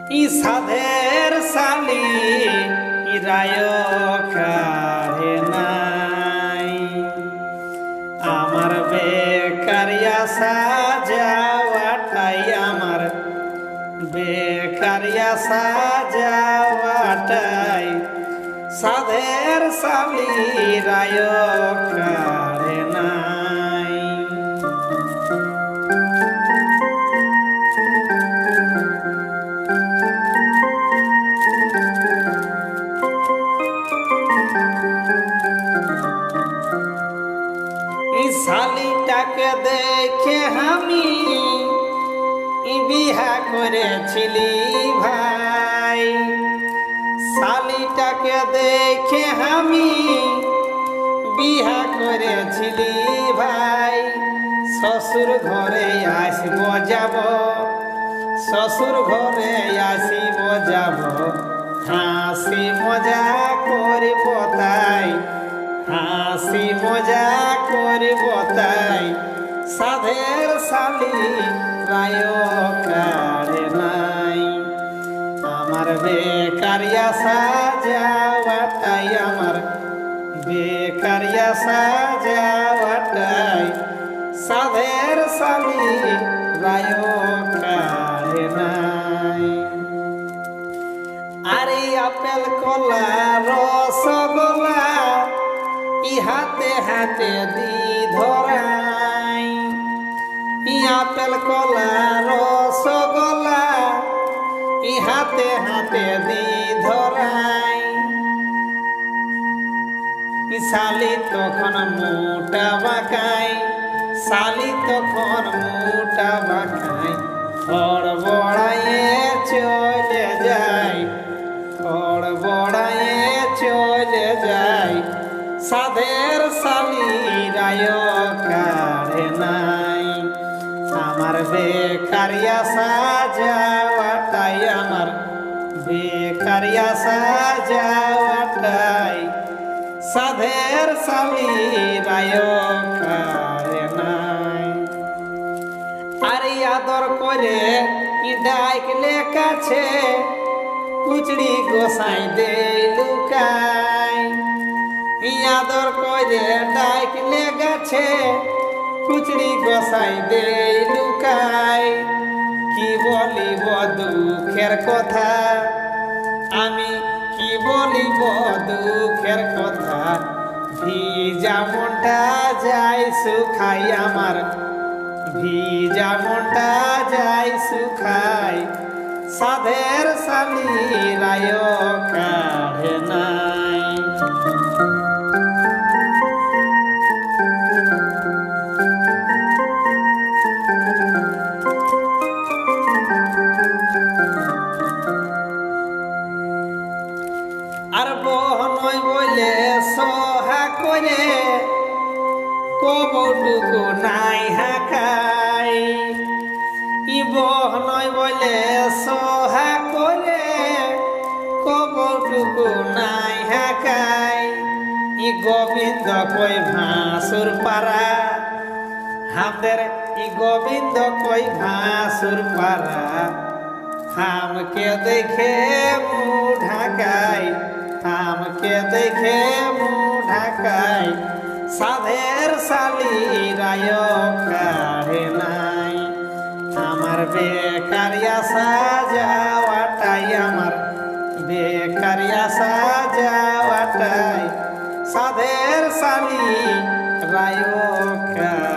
সাধের সালি রায় কারে নাই আমার বেকারিয়া সাজাওয়াটাই আমার বেকারিয়া সাজাওয়াটাই সাধের সালি রায় কারে নাই শালিটাকে দেখে আমি বিহা করেছিলি ভাই শালিটাকে দেখে আমি বিহা করেছিলি ভাই শ্বশুর ঘরে আসব যাব শ্বশুর ঘরে আসিব যাব হাসি মজা করিব তাই হাসি মজা করিব তাই সাধের সালি রায় কারে নাই আমার বেকারিয়া সাজাওয়াটাই আমার বেকারিয়া সাজাওয়াটাই সাধের সালি রায় কারে নাই আরে আপেল কলা রসগোল্লা হাতে হাতে দি ধরাই আপেল কলা রসগোল্লা হাতে হাতে দি ধরাই শালি তখন মোটা বাঁকাই শালি তখন মোটা বাঁকাই খড় বড়াইয়ে চলে যায় খড় বড়াইয়ে চলে যায় সাধের সালি রায় কারে নাই আমার বেকারিয়া সাজাওয়াটাই আমার বেকারিয়া সাজাওয়াটাই সাধের সালি রায় কারে নাই আরে আদর করে ডাকলে কাছে কুচড়ি গোসাই দে লুকাই আদর করে ডাকলে গেছে কুচড়ি গোসাই দে লুকাই কি বলিব দুঃখের কথা আমি কি বলিব দুঃখের কথা ভিজা মনটা যাই শুকাই আমার ভিজা মনটা যাই শুকাই সাধের সালি রায় কারে নাই আর বহনই বলে সহা করে কবটুকু নাই হাকাই বহনই বলে সহা করে কবটুকু নাই হাকাই গোবিন্দ কই ভাসুর পারা আমাদের গোবিন্দ কই ভাসুর পারা हमके देखे मुँह ढाकाई हमके देखे मुँह ढाकाई साधेर साली राय कारे নাই আমার বেকারিয়া সাজাওয়াটাই আমার বেকারিয়া সাজাওয়াটাই সাধের সালি রায় কারে